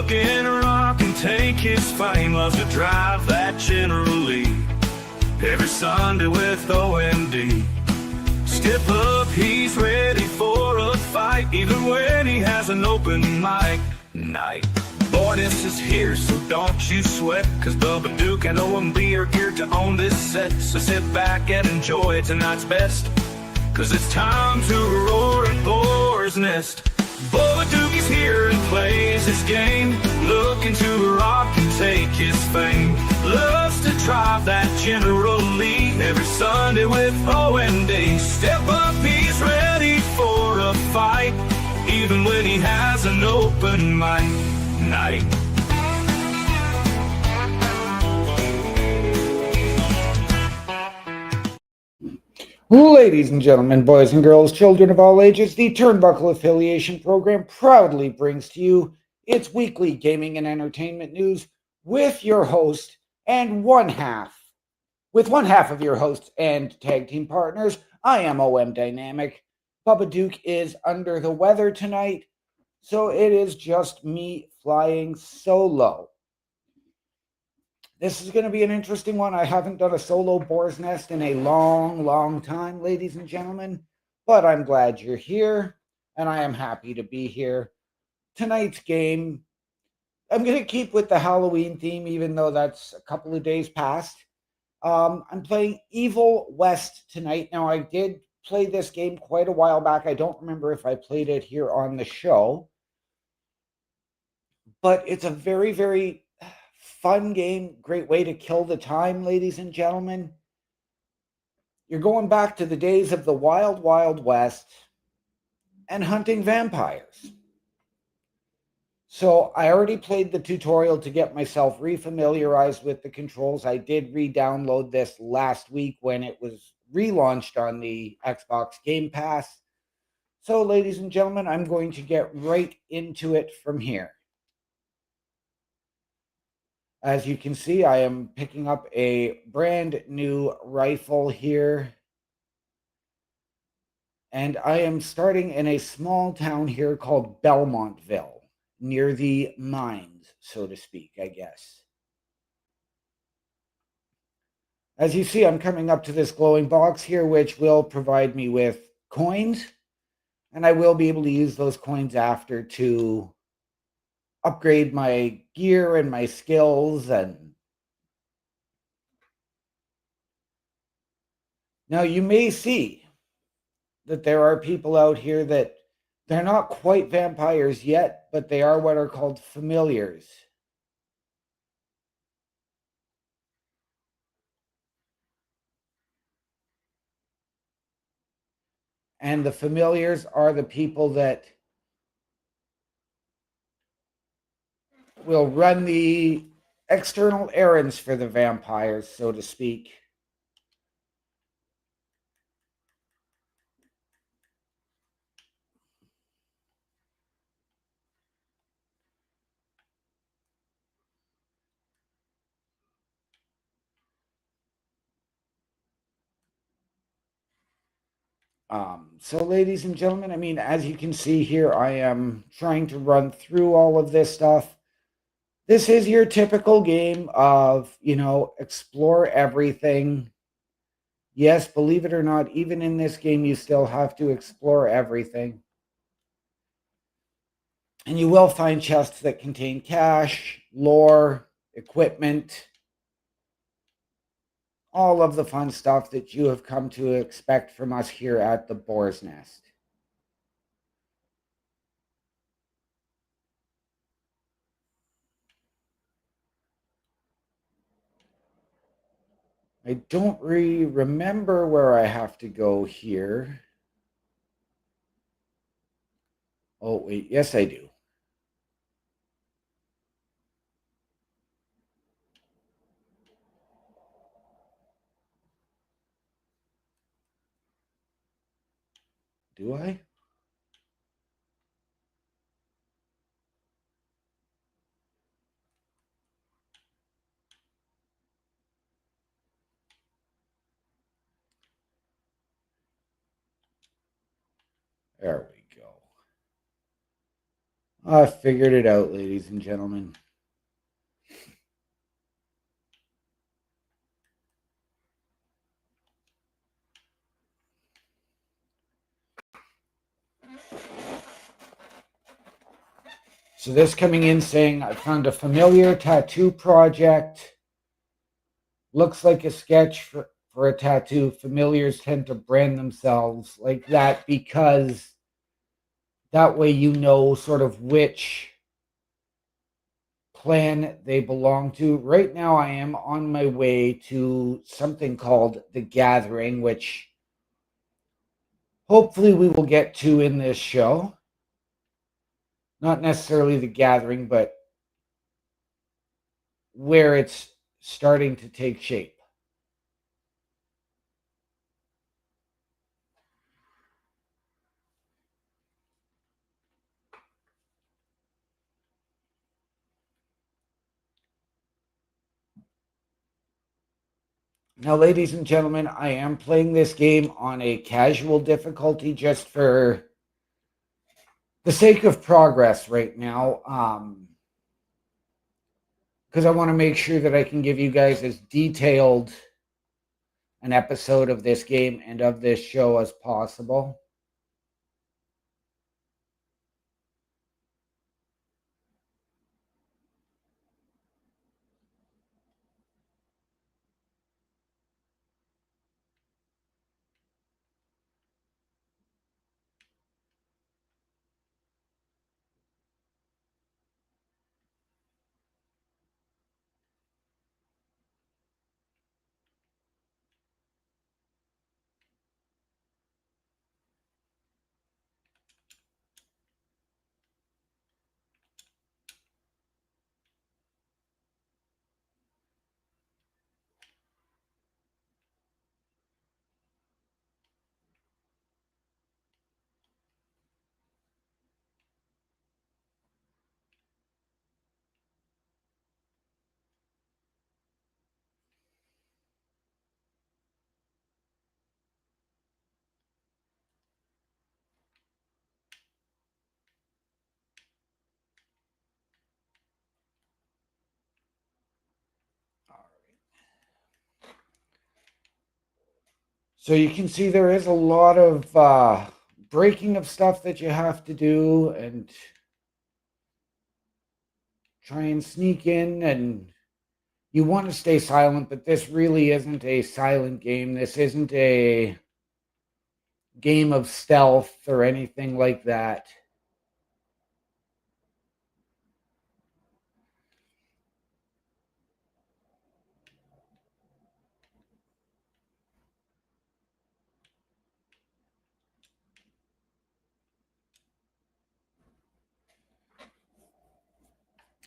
looking rock and take his fame. Loves to drive that General Lee every Sunday with OMD. Step up, he's ready for a fight, even when he has an open mic night. Boydis is here, so don't you sweat, cause Bubba Duke and OMB are here to own this set. So sit back and enjoy tonight's best, cause it's time to roar at Boar's Nest. Bubba Duke is here and plays his game, looking to rock and take his fame. Loves to drive that General Lee every Sunday with OMD. Step up, he's ready for a fight, even when he has an open mic night. Ladies and gentlemen, boys and girls, children of all ages, the Turnbuckle Affiliation Program proudly brings to you its weekly gaming and entertainment news with your host and one half of your hosts and tag team partners. I am OM Dynamic. Bubba Duke is under the weather tonight, so it is just me flying solo. This is going to be an interesting one. I haven't done a solo Boar's Nest in a long time, ladies and gentlemen, but I'm glad you're here, and I am happy to be here. Tonight's game, I'm going to keep with the Halloween theme, even though that's a couple of days past. I'm playing Evil West tonight. Now, I did play this game quite a while back. I don't remember if I played it here on the show, but it's a very fun game, great way to kill the time, ladies and gentlemen. You're going back to the days of the Wild West and hunting vampires. So I already played the tutorial to get myself refamiliarized with the controls. I did re-download this last week when it was relaunched on the Xbox Game Pass. So, ladies and gentlemen, I'm going to get right into it from here. As you can see, I am picking up a brand new rifle here. And I am starting in a small town here called Belmontville, near the mines, so to speak, I guess. As you see, I'm coming up to this glowing box here, which will provide me with coins. And I will be able to use those coins after to upgrade my gear and my skills. And now you may see that there are people out here that they're not quite vampires yet, but they are what are called familiars. And the familiars are the people that will run the external errands for the vampires, so to speak. So ladies and gentlemen, I mean, as you can see here, I am trying to run through all of this stuff. This is your typical game of, explore everything. Yes, believe it or not, even in this game, you still have to explore everything. And you will find chests that contain cash, lore, equipment, all of the fun stuff that you have come to expect from us here at the Boar's Nest. I don't remember where I have to go here. Oh, wait, yes, I do. Do I? There we go. I figured it out, ladies and gentlemen. So this coming in saying, I found a familiar tattoo project. Looks like a sketch for a tattoo. Familiars tend to brand themselves like that because that way you know sort of which clan they belong to. Right now, I am on my way to something called The Gathering, which hopefully we will get to in this show. Not necessarily The Gathering, but where it's starting to take shape. Now, ladies and gentlemen, I am playing this game on a casual difficulty just for the sake of progress right now. Because I want to make sure that I can give you guys as detailed an episode of this game and of this show as possible. So you can see there is a lot of breaking of stuff that you have to do and try and sneak in, and you want to stay silent, but this really isn't a silent game. This isn't a game of stealth or anything like that.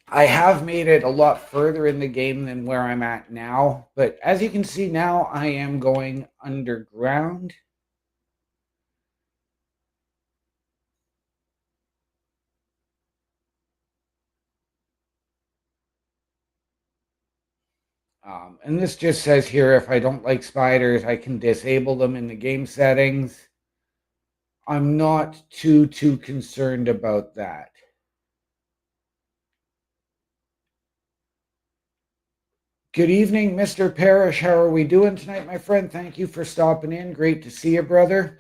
I have made it a lot further in the game than where I'm at now, but as you can see now, I am going underground. And this just says here, if I don't like spiders, I can disable them in the game settings. I'm not too concerned about that. Good evening, Mr. Parrish. How are we doing tonight, my friend? Thank you for stopping in. Great to see you, brother.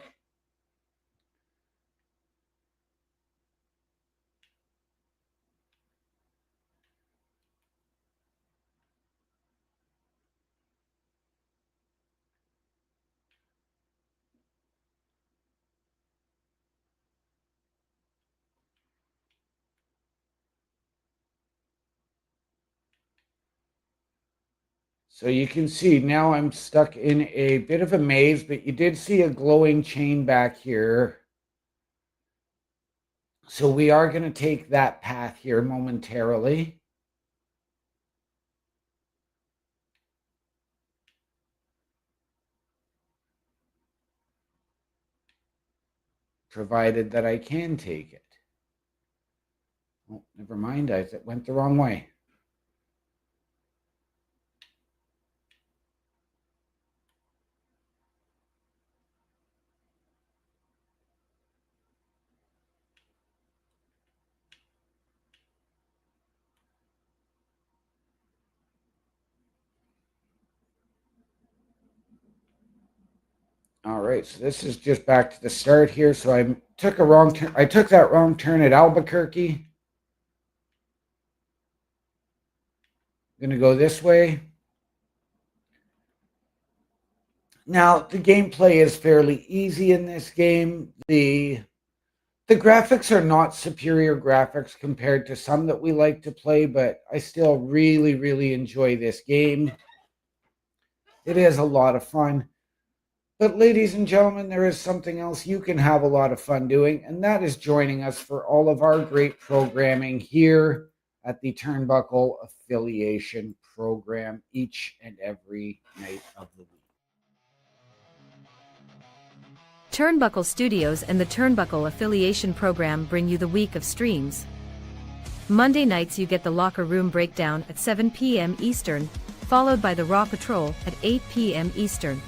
So you can see now I'm stuck in a bit of a maze, but you did see a glowing chain back here. So we are going to take that path here momentarily. Provided that I can take it. Oh, never mind, I went the wrong way. right, so this is just back to the start here. So I took a wrong turn. I took that wrong turn at Albuquerque. I'm gonna go this way. Now the gameplay is fairly easy in this game. The graphics are not superior graphics compared to some that we like to play, but I still really, really enjoy this game. It is a lot of fun. But ladies and gentlemen, there is something else you can have a lot of fun doing, and that is joining us for all of our great programming here at the Turnbuckle Affiliation Program each and every night of the week. Turnbuckle Studios and the Turnbuckle Affiliation Program bring you the week of streams. Monday nights you get the Locker Room Breakdown at 7 p.m. Eastern, followed by the Raw Patrol at 8 p.m. Eastern.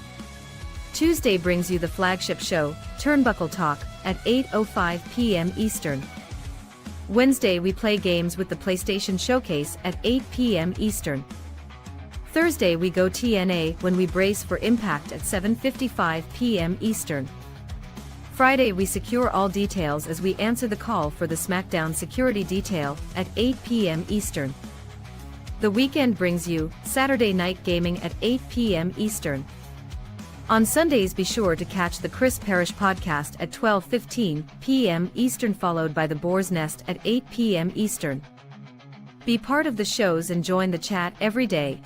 Tuesday brings you the flagship show, Turnbuckle Talk, at 8:05 p.m. Eastern. Wednesday we play games with the PlayStation Showcase at 8 p.m. Eastern. Thursday we go TNA when we brace for Impact at 7:55 p.m. Eastern. Friday we secure all details as we answer the call for the SmackDown security detail at 8 p.m. Eastern. The weekend brings you Saturday Night Gaming at 8 p.m. Eastern. On Sundays be sure to catch the Chris Parrish podcast at 12:15 p.m. Eastern, followed by the Boar's Nest at 8 p.m. Eastern. Be part of the shows and join the chat every day.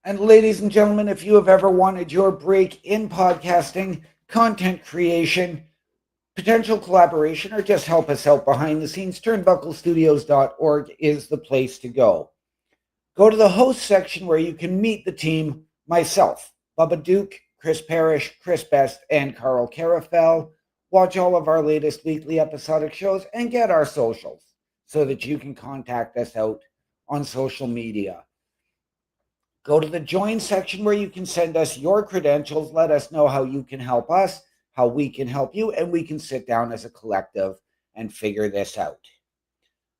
And ladies and gentlemen, if you have ever wanted your break in podcasting, content creation, potential collaboration, or just help us out behind the scenes, turnbucklestudios.org is the place to go. Go to the host section where you can meet the team, myself, Bubba Duke, Chris Parrish, Chris Best, and Carl Carafell. Watch all of our latest weekly episodic shows and get our socials so that you can contact us out on social media. Go to the join section where you can send us your credentials, let us know how you can help us, how we can help you, and we can sit down as a collective and figure this out.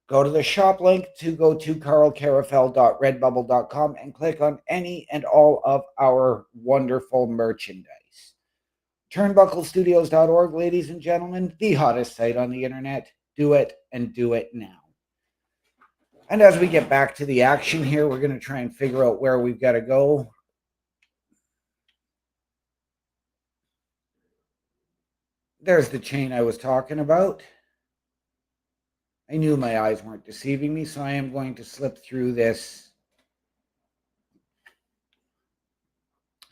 Go to the shop link to go to carlcarafell.redbubble.com and click on any and all of our wonderful merchandise. Turnbucklestudios.org, ladies and gentlemen, the hottest site on the internet. Do it and do it now. And as we get back to the action here, we're going to try and figure out where we've got to go. There's the chain I was talking about. I knew my eyes weren't deceiving me, so I am going to slip through this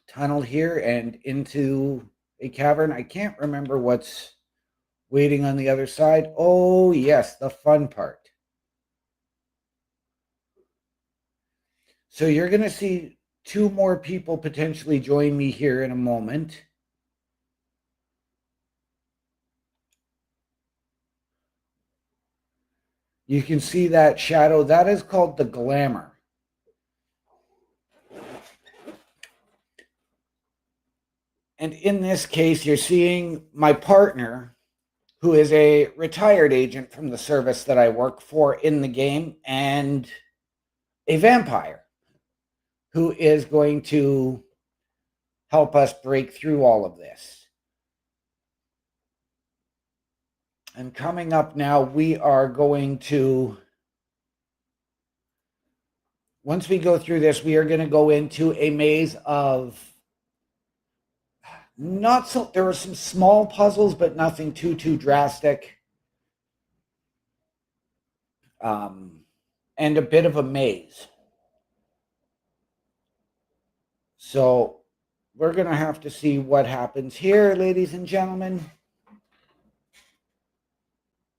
tunnel here and into a cavern. I can't remember what's waiting on the other side. Oh, yes, the fun part. So you're going to see two more people potentially join me here in a moment. You can see that shadow. That is called the glamour. And in this case, you're seeing my partner, who is a retired agent from the service that I work for in the game, and a vampire who is going to help us break through all of this. And coming up now, we are going to, once we go through this, we are going to go into a maze of there are some small puzzles, but nothing too drastic. And a bit of a maze. So we're going to have to see what happens here, ladies and gentlemen.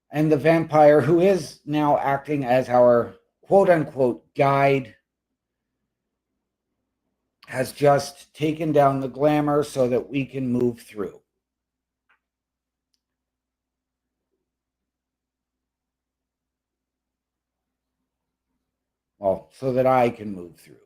And the vampire, who is now acting as our quote-unquote guide, has just taken down the glamour so that we can move through. Well, so that I can move through.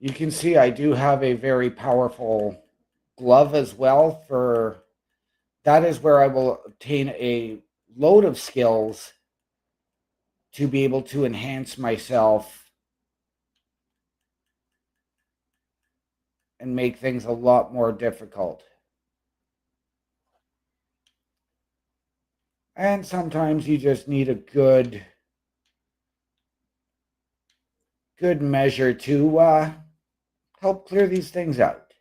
You can see I do have a very powerful glove as well. For that is where I will obtain a load of skills to be able to enhance myself and make things a lot more difficult. And sometimes you just need a good measure to help clear these things out.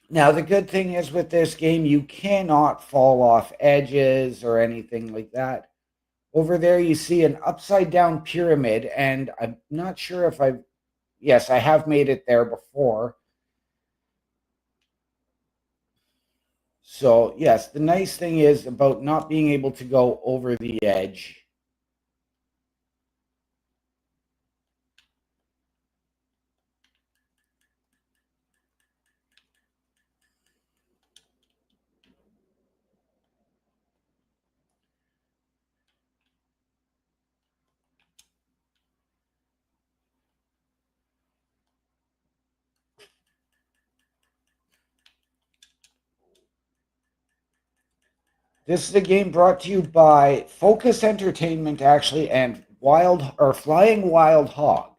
Now, the good thing is with this game, you cannot fall off edges or anything like that. Over there, you see an upside down pyramid, and I'm not sure if yes, I have made it there before. So, yes, the nice thing is about not being able to go over the edge. This is a game brought to you by Focus Entertainment, actually, and Flying Wild Hog.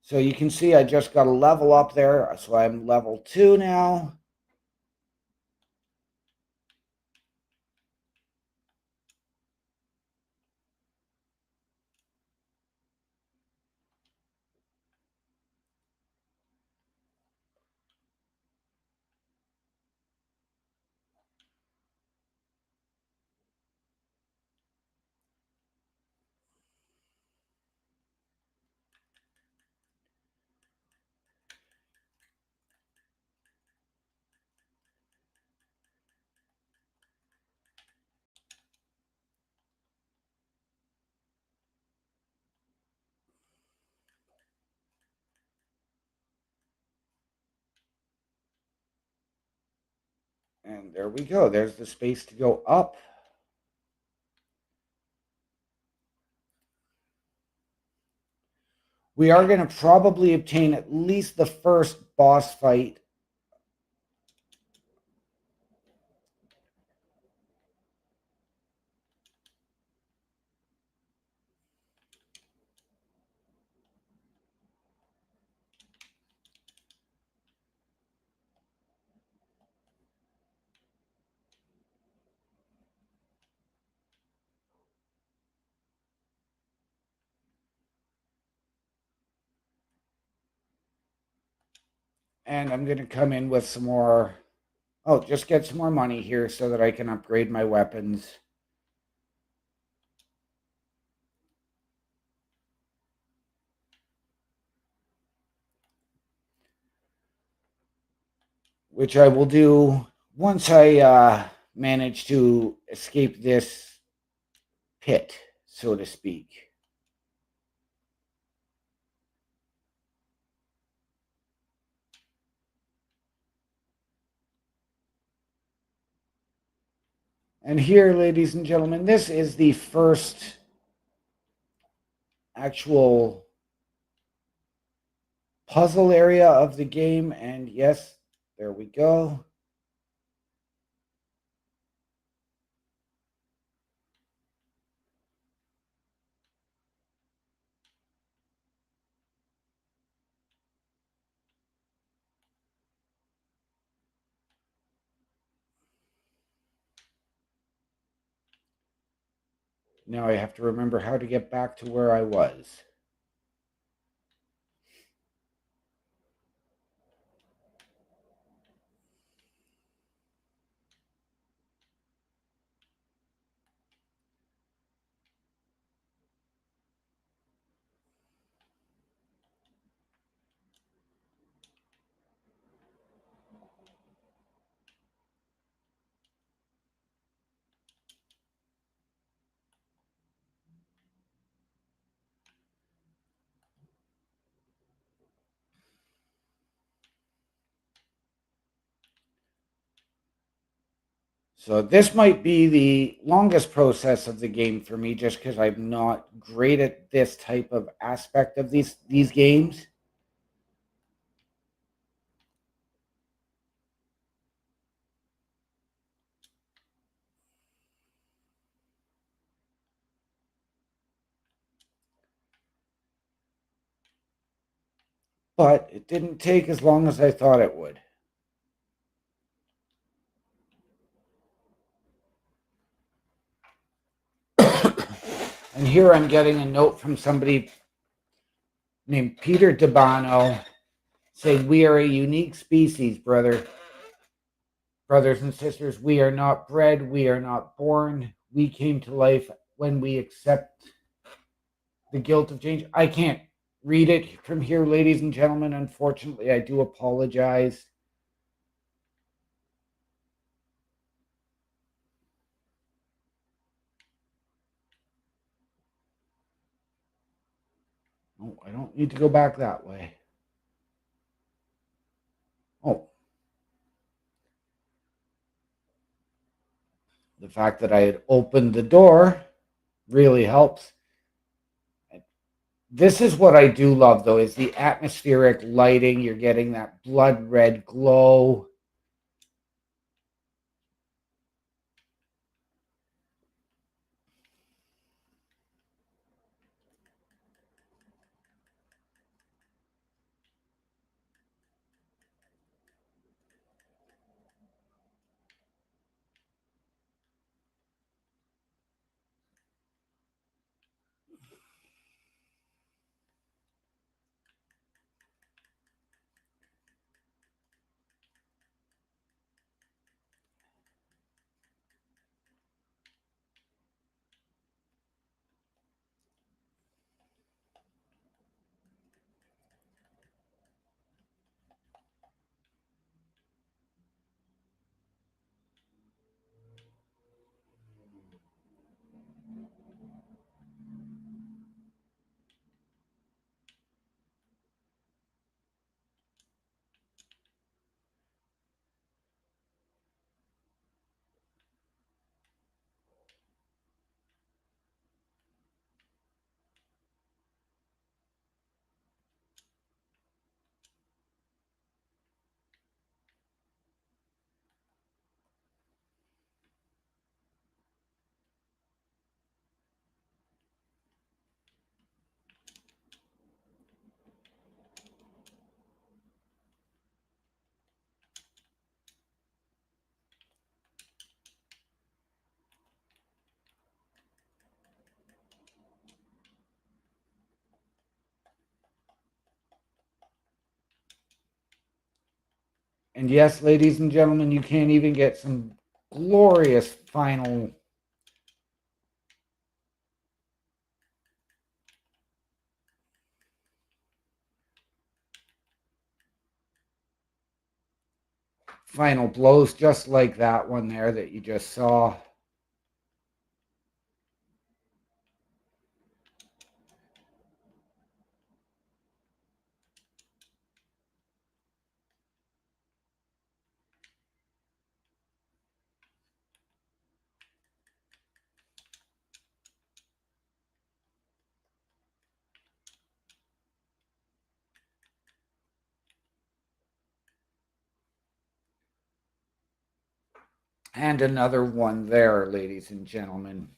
So you can see I just got a level up there, so I'm level 2 now. And there we go. There's the space to go up. We are going to probably obtain at least the first boss fight. And I'm going to come in with some more. Oh, just get some more money here so that I can upgrade my weapons. Which I will do once I manage to escape this pit, so to speak. And here, ladies and gentlemen, this is the first actual puzzle area of the game. And yes, there we go. Now I have to remember how to get back to where I was. So this might be the longest process of the game for me, just because I'm not great at this type of aspect of these games. But it didn't take as long as I thought it would. And here I'm getting a note from somebody named Peter Dabano saying, "We are a unique species, brothers and sisters. We are not bred, we are not born. We came to life when we accept the guilt of change." I can't read it from here, ladies and gentlemen. Unfortunately, I do apologize. Oh, I don't need to go back that way. Oh. The fact that I had opened the door really helps. This is what I do love, though, is the atmospheric lighting. You're getting that blood red glow. And yes, ladies and gentlemen, you can't even get some glorious final blows just like that one there that you just saw. And another one there, ladies and gentlemen.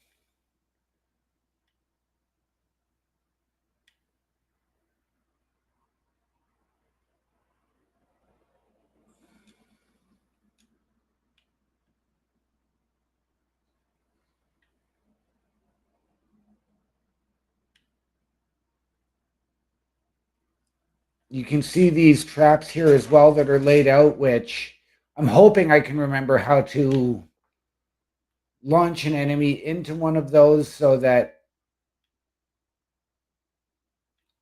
You can see these traps here as well that are laid out, which I'm hoping I can remember how to launch an enemy into one of those so that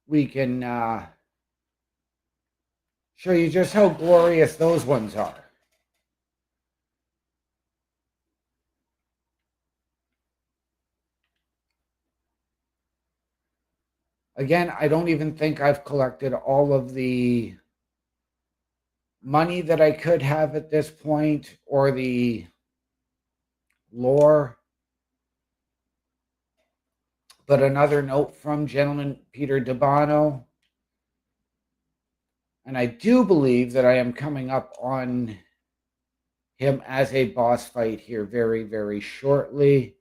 we can show you just how glorious those ones are. Again, I don't even think I've collected all of the money that I could have at this point, or the lore. But another note from gentleman Peter DeBano, and I do believe that I am coming up on him as a boss fight here very, very shortly.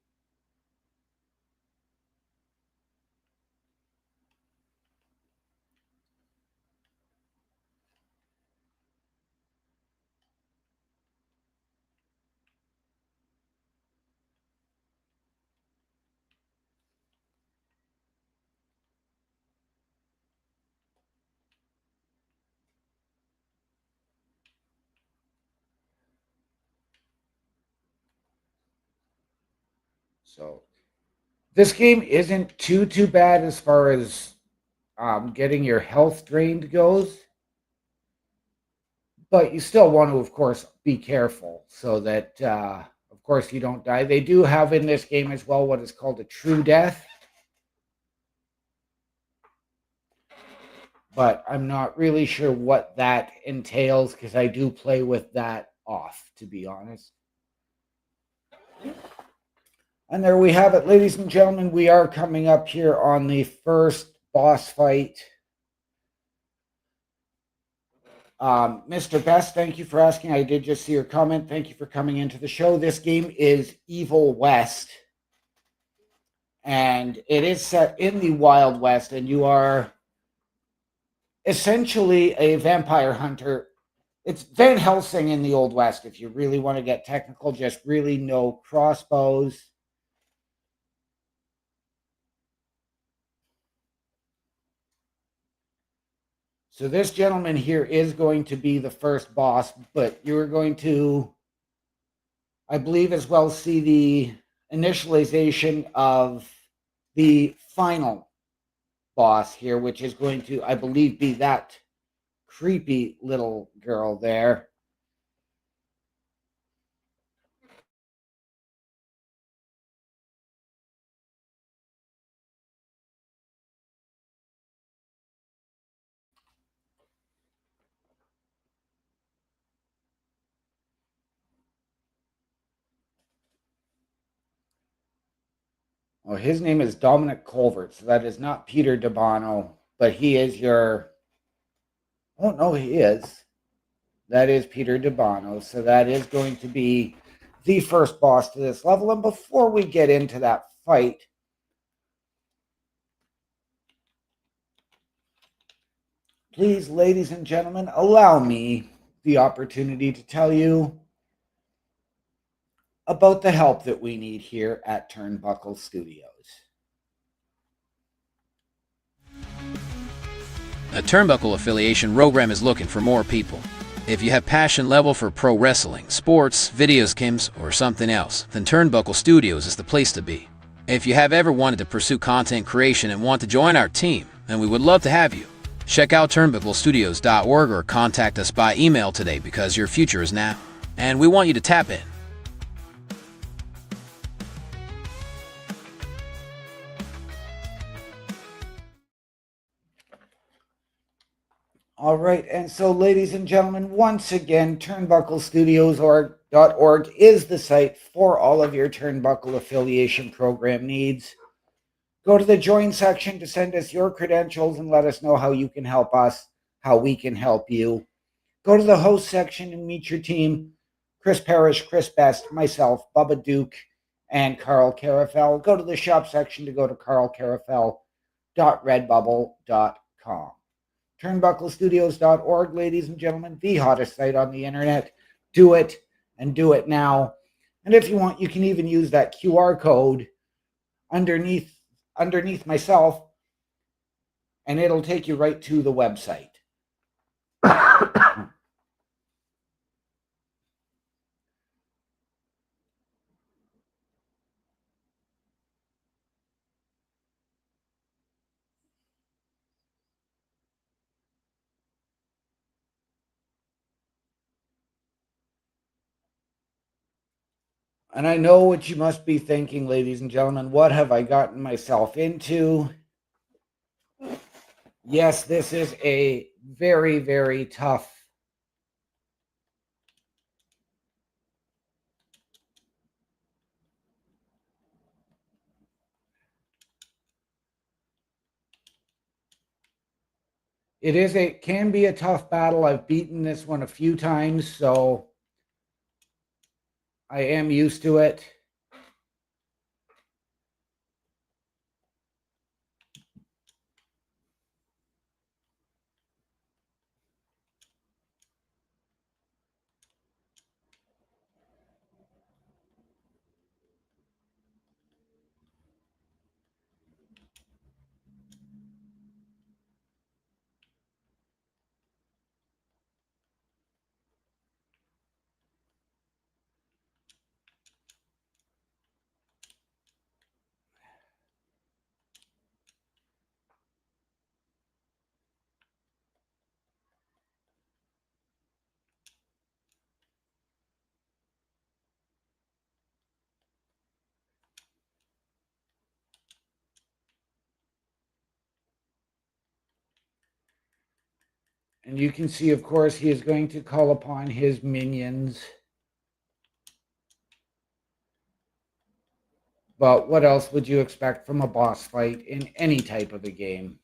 So this game isn't too bad as far as getting your health drained goes, but you still want to, of course, be careful so that, of course, you don't die. They do have in this game as well what is called a true death, but I'm not really sure what that entails because I do play with that off, to be honest. And there we have it, ladies and gentlemen. We are coming up here on the first boss fight. Mr. Best, thank you for asking. I did just see your comment. Thank you for coming into the show. This game is Evil West, and it is set in the Wild West, and you are essentially a vampire hunter. It's Van Helsing in the Old West, if you really want to get technical, just really no crossbows. So this gentleman here is going to be the first boss, but you're going to, I believe, as well see the initialization of the final boss here, which is going to, I believe, be that creepy little girl there. Oh, his name is Dominic Colvert, so that is not Peter DeBano, but he is your... Oh, no, he is. That is Peter DeBano, so that is going to be the first boss to this level. And before we get into that fight, please, ladies and gentlemen, allow me the opportunity to tell you about the help that we need here at Turnbuckle Studios. A Turnbuckle affiliation program is looking for more people. If you have passion level for pro wrestling, sports, video games, or something else, then Turnbuckle Studios is the place to be. If you have ever wanted to pursue content creation and want to join our team, then we would love to have you. Check out turnbucklestudios.org or contact us by email today because your future is now, and we want you to tap in. All right, and so, ladies and gentlemen, once again, turnbucklestudios.org is the site for all of your Turnbuckle affiliation program needs. Go to the join section to send us your credentials and let us know how you can help us, how we can help you. Go to the host section and meet your team, Chris Parrish, Chris Best, myself, Bubba Duke, and Carl Carafel. Go to the shop section to go to carlcarafel.redbubble.com. Turnbucklestudios.org, ladies and gentlemen, the hottest site on the internet. Do it, and do it now. And if you want, you can even use that QR code underneath myself, and it'll take you right to the website. And I know what you must be thinking, ladies and gentlemen. What have I gotten myself into? Yes, this is a very, very tough It can be a tough battle. I've beaten this one a few times, so I am used to it. And you can see, of course, he is going to call upon his minions. But what else would you expect from a boss fight in any type of a game?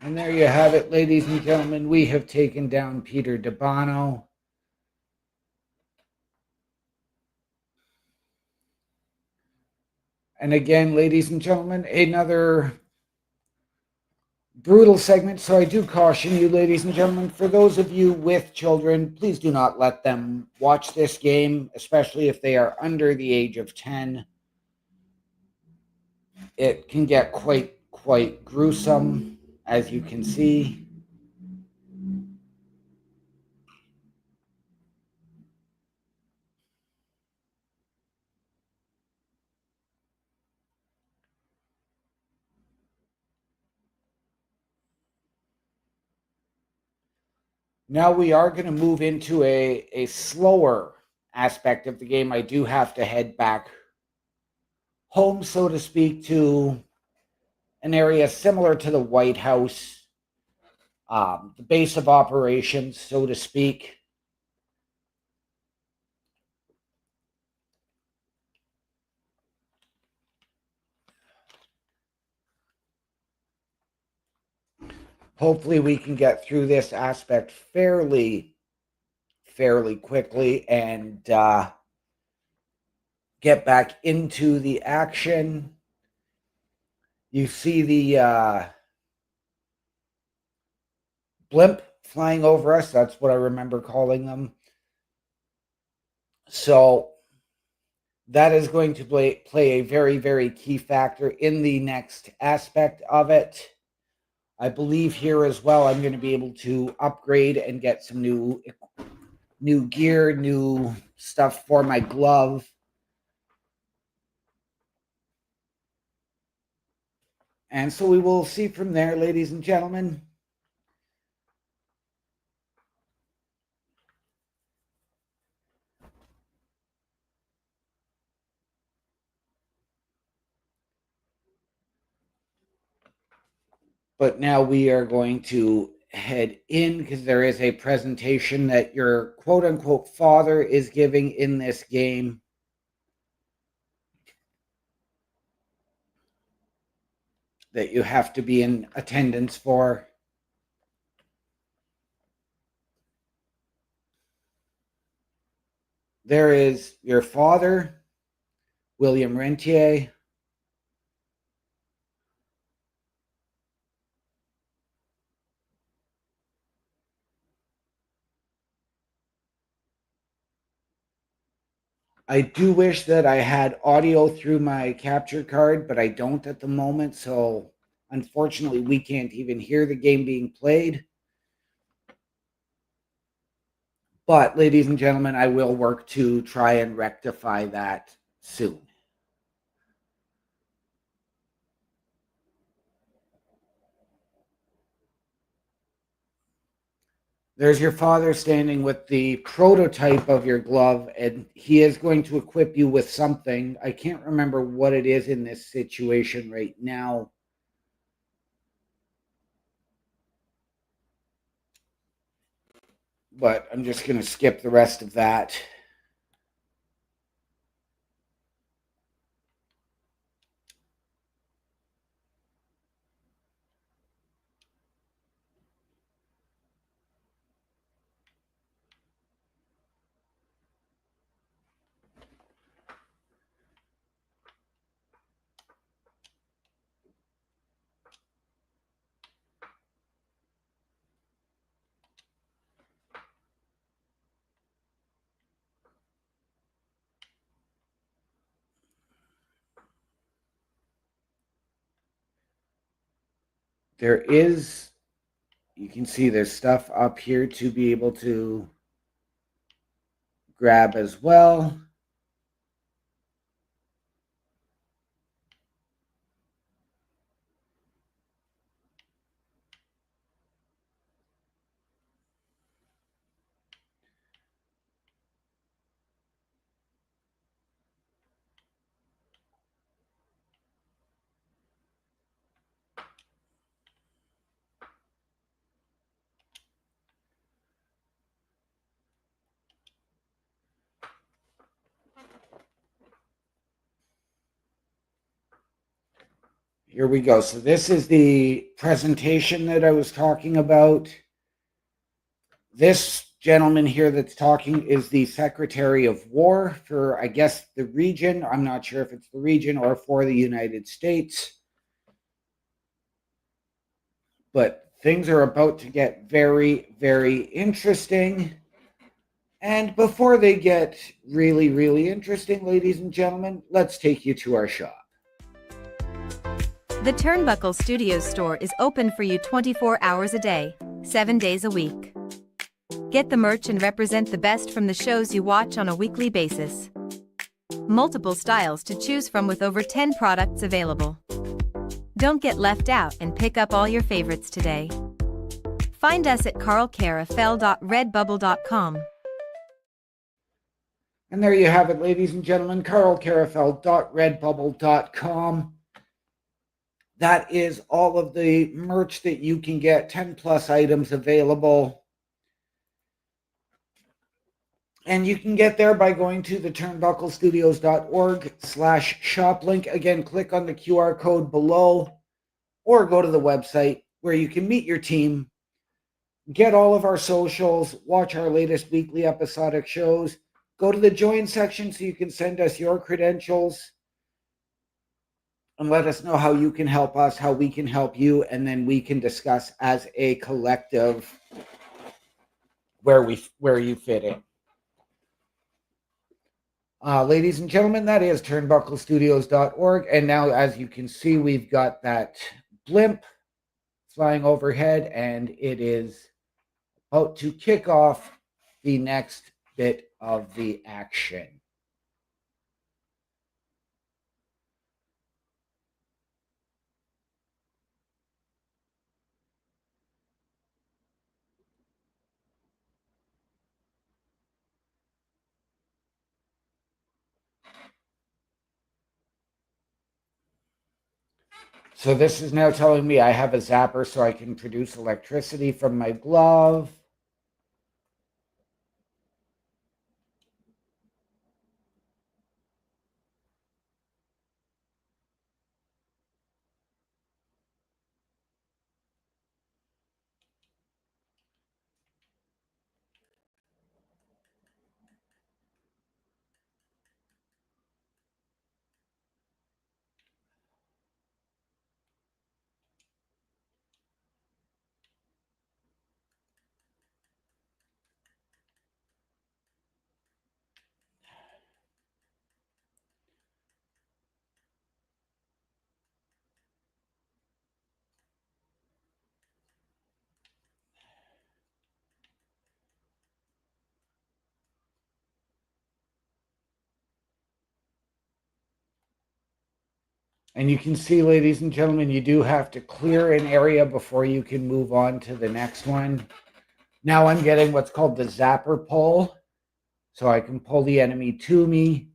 And there you have it, ladies and gentlemen. We have taken down Peter DeBano. And again, ladies and gentlemen, another brutal segment. So I do caution you, ladies and gentlemen, for those of you with children, please do not let them watch this game, especially if they are under the age of 10. It can get quite gruesome, as you can see. Now we are going to move into a slower aspect of the game. I do have to head back home, so to speak, to an area similar to the White House, the base of operations, so to speak. Hopefully we can get through this aspect fairly quickly and get back into the action. You see the blimp flying over us. That's what I remember calling them. So that is going to play a very key factor in the next aspect of it. I believe here as well, I'm going to be able to upgrade and get some new gear, new stuff for my glove. And so we will see from there, ladies and gentlemen. But now we are going to head in because there is a presentation that your quote unquote father is giving in this game. That you have to be in attendance for. There is your father, William Rentier. I do wish that I had audio through my capture card, but I don't at the moment. So unfortunately, we can't even hear the game being played. But ladies and gentlemen, I will work to try and rectify that soon. There's your father standing with the prototype of your glove, and he is going to equip you with something. I can't remember what it is in this situation right now. But I'm just going to skip the rest of that. There is, you can see there's stuff up here to be able to grab as well. Here we go. So this is the presentation that I was talking about. This gentleman here that's talking is the Secretary of War for, I guess, the region. I'm not sure if it's the region or for the United States. But things are about to get very, very interesting. And before they get really, really interesting, ladies and gentlemen, let's take you to our shop. The Turnbuckle Studios store is open for you 24 hours a day, 7 days a week. Get the merch and represent the best from the shows you watch on a weekly basis. Multiple styles to choose from with over 10 products available. Don't get left out and pick up all your favorites today. Find us at carlcarafel.redbubble.com. And there you have it, ladies and gentlemen, carlcarafel.redbubble.com. That is all of the merch that you can get, 10 plus items available. And you can get there by going to the turnbucklestudios.org/shop link. Again, click on the QR code below or go to the website where you can meet your team, get all of our socials, watch our latest weekly episodic shows, go to the join section so you can send us your credentials and let us know how you can help us, how we can help you, and then we can discuss as a collective where you fit in. Ladies and gentlemen, that is turnbucklestudios.org. And now, as you can see, we've got that blimp flying overhead, and it is about to kick off the next bit of the action. So this is now telling me I have a zapper so I can produce electricity from my glove. And you can see, ladies and gentlemen, you do have to clear an area before you can move on to the next one. Now I'm getting what's called the zapper pull. So I can pull the enemy to me.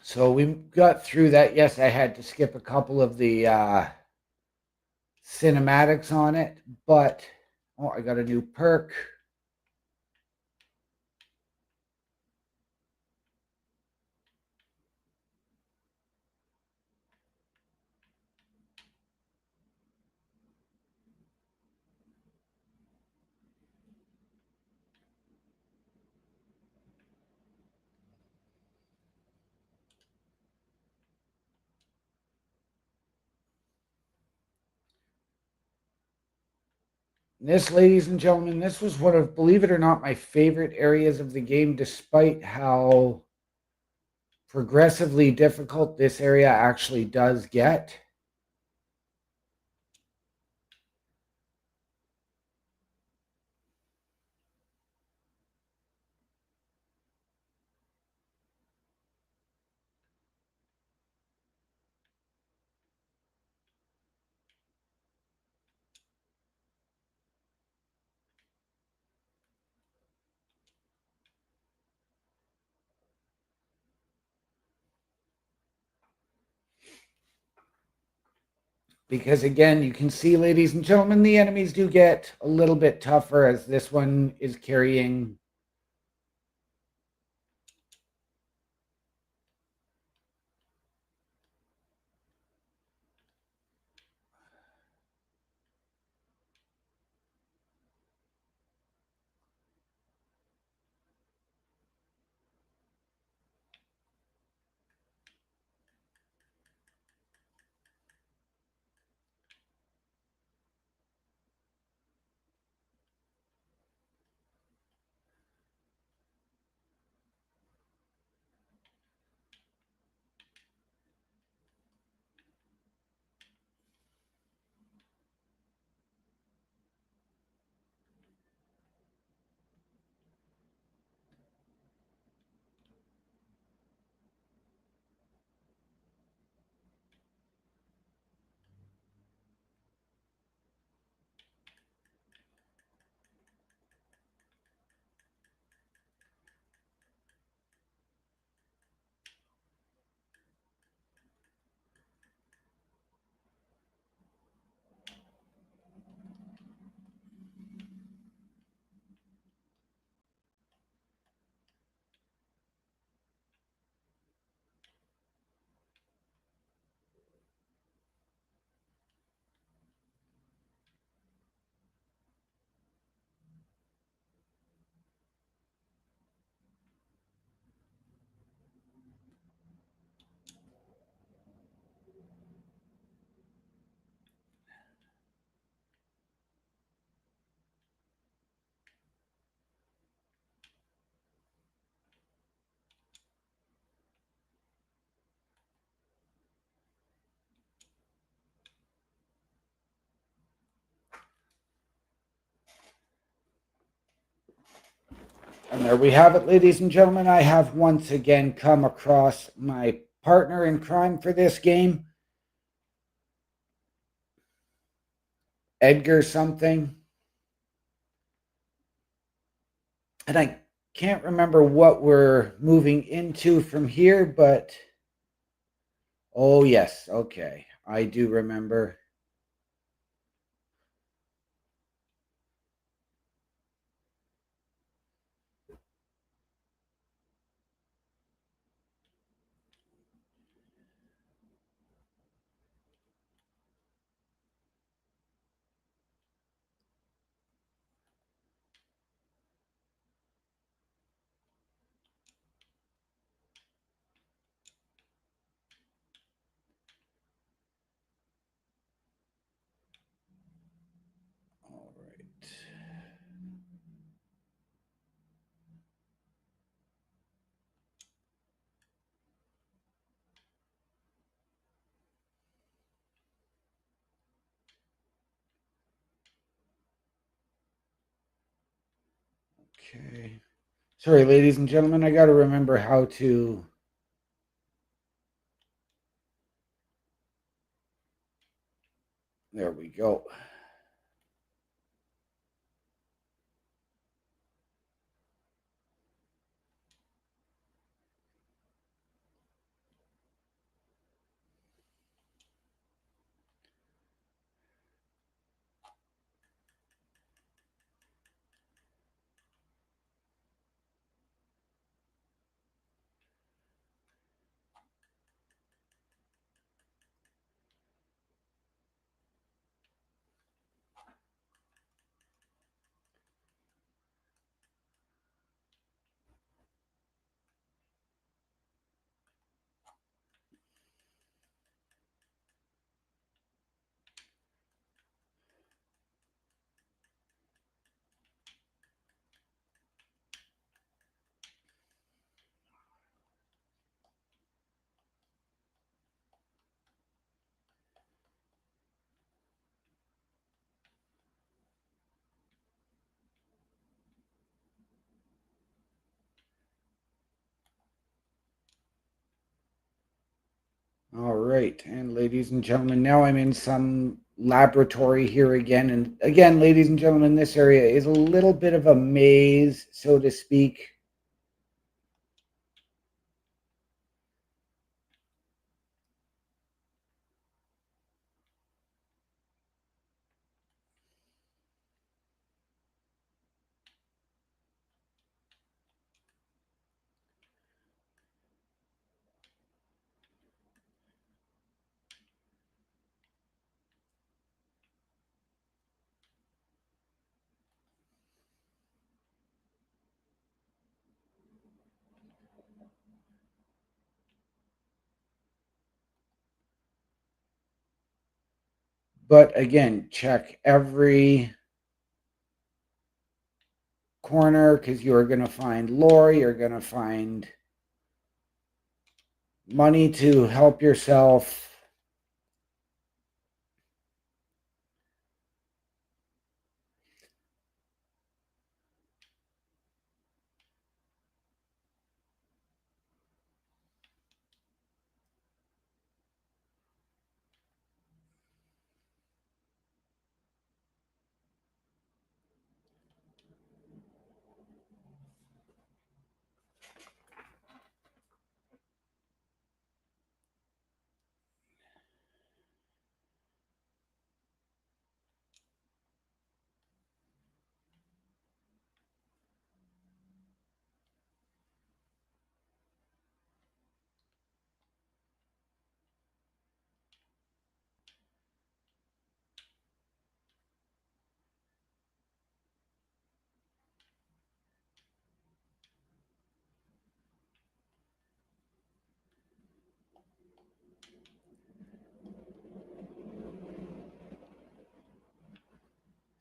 So we got through that. Yes, I had to skip a couple of the cinematics on it, but oh, I got a new perk. This, ladies and gentlemen, this was one of, believe it or not, my favorite areas of the game, despite how progressively difficult this area actually does get. Because again, you can see, ladies and gentlemen, the enemies do get a little bit tougher as this one is carrying And there we have it, ladies and gentlemen. I have once again come across my partner in crime for this game, Edgar something. And I can't remember what we're moving into from here, but oh, yes. Okay. I do remember. Okay. Sorry, ladies and gentlemen, I got to remember how to. There we go. All right, and ladies and gentlemen, now I'm in some laboratory here again. And again, ladies and gentlemen, this area is a little bit of a maze, so to speak. But again, check every corner because you're going to find lore, you're going to find money to help yourself.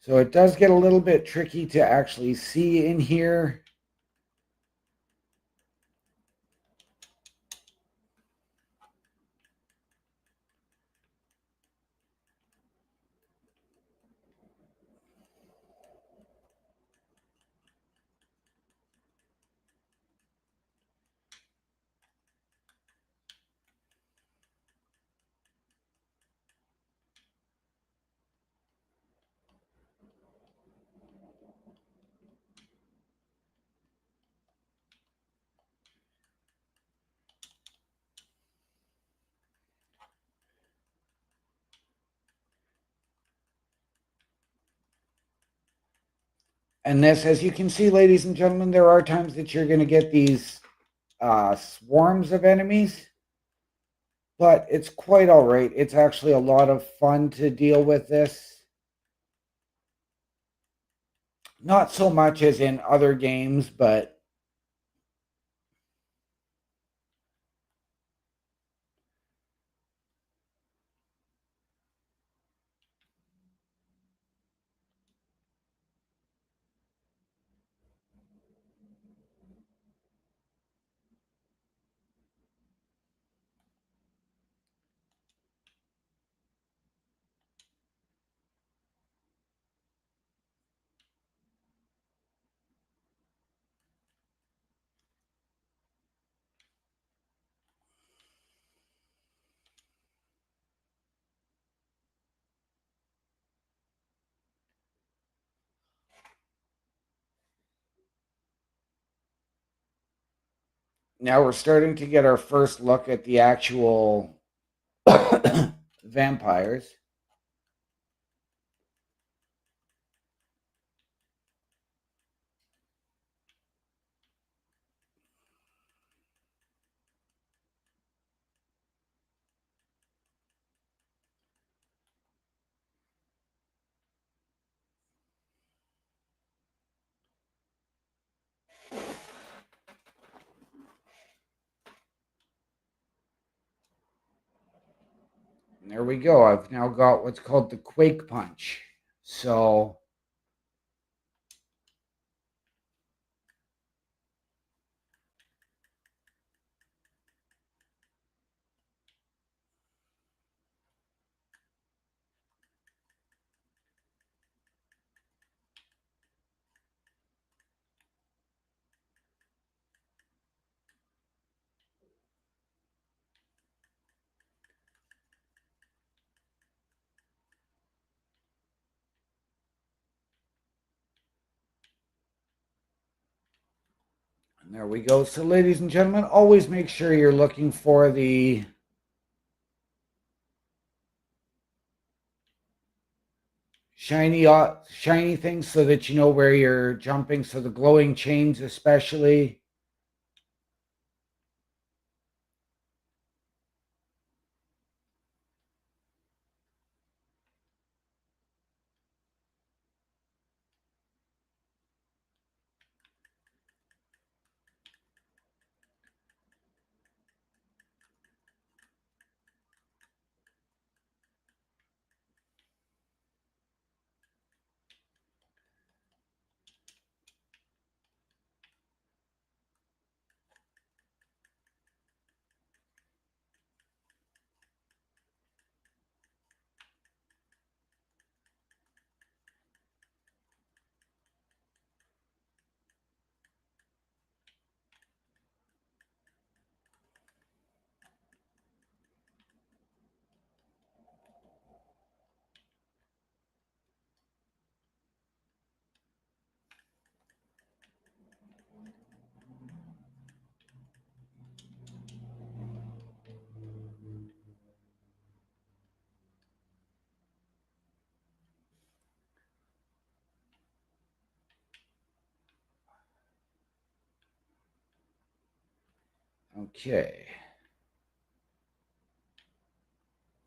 So it does get a little bit tricky to actually see in here. And this, as you can see, ladies and gentlemen, there are times that you're going to get these swarms of enemies, but it's quite all right. It's actually a lot of fun to deal with this. Not so much as in other games, but Now we're starting to get our first look at the actual vampires. And there we go. I've now got what's called the Quake Punch. So and there we go. So ladies and gentlemen, always make sure you're looking for the shiny things so that you know where you're jumping. So the glowing chains especially. Okay.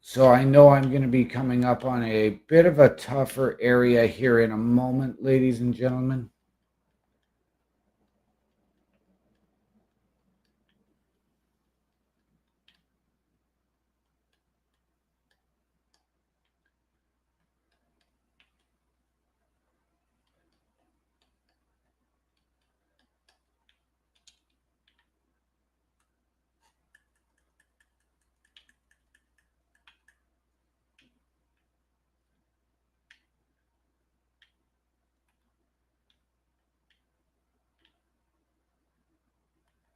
So I know I'm going to be coming up on a bit of a tougher area here in a moment, ladies and gentlemen.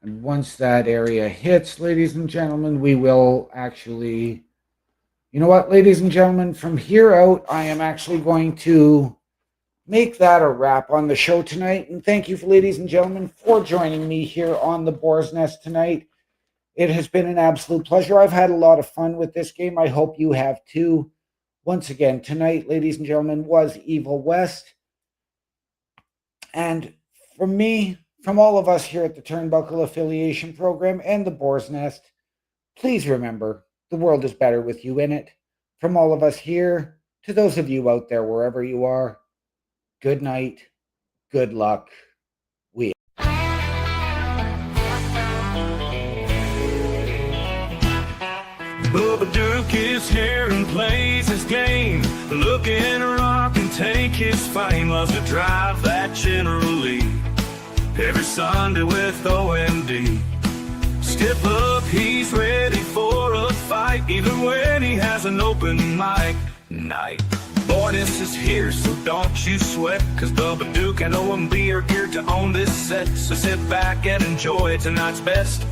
And once that area hits, ladies and gentlemen, we will actually, you know what, ladies and gentlemen, from here out, I am actually going to make that a wrap on the show tonight. And thank you, ladies and gentlemen, for joining me here on the Boar's Nest tonight. It has been an absolute pleasure. I've had a lot of fun with this game. I hope you have too. Once again, tonight, ladies and gentlemen, was Evil West. And from me, from all of us here at the Turnbuckle Affiliation Program and the Boar's Nest, please remember, the world is better with you in it. From all of us here, to those of you out there, wherever you are, good night, good luck. Bubba Duke is here and plays his game. Looking to rock and take his fame. Loves to drive that General Lee every Sunday with OMD. Step up, he's ready for a fight, even when he has an open mic night. Boyness is here, so don't you sweat, cause Bubba Duke and OMB are geared to own this set. So sit back and enjoy tonight's best,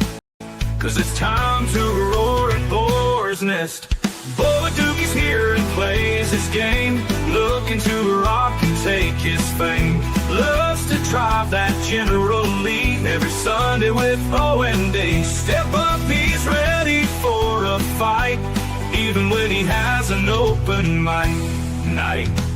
cause it's time to roar at Boar's Nest. Bubba Duke is here and plays his game, looking to rock and take his fame. Loves to drive that General Lee every Sunday with O&D. Step up, he's ready for a fight, even when he has an open mic night.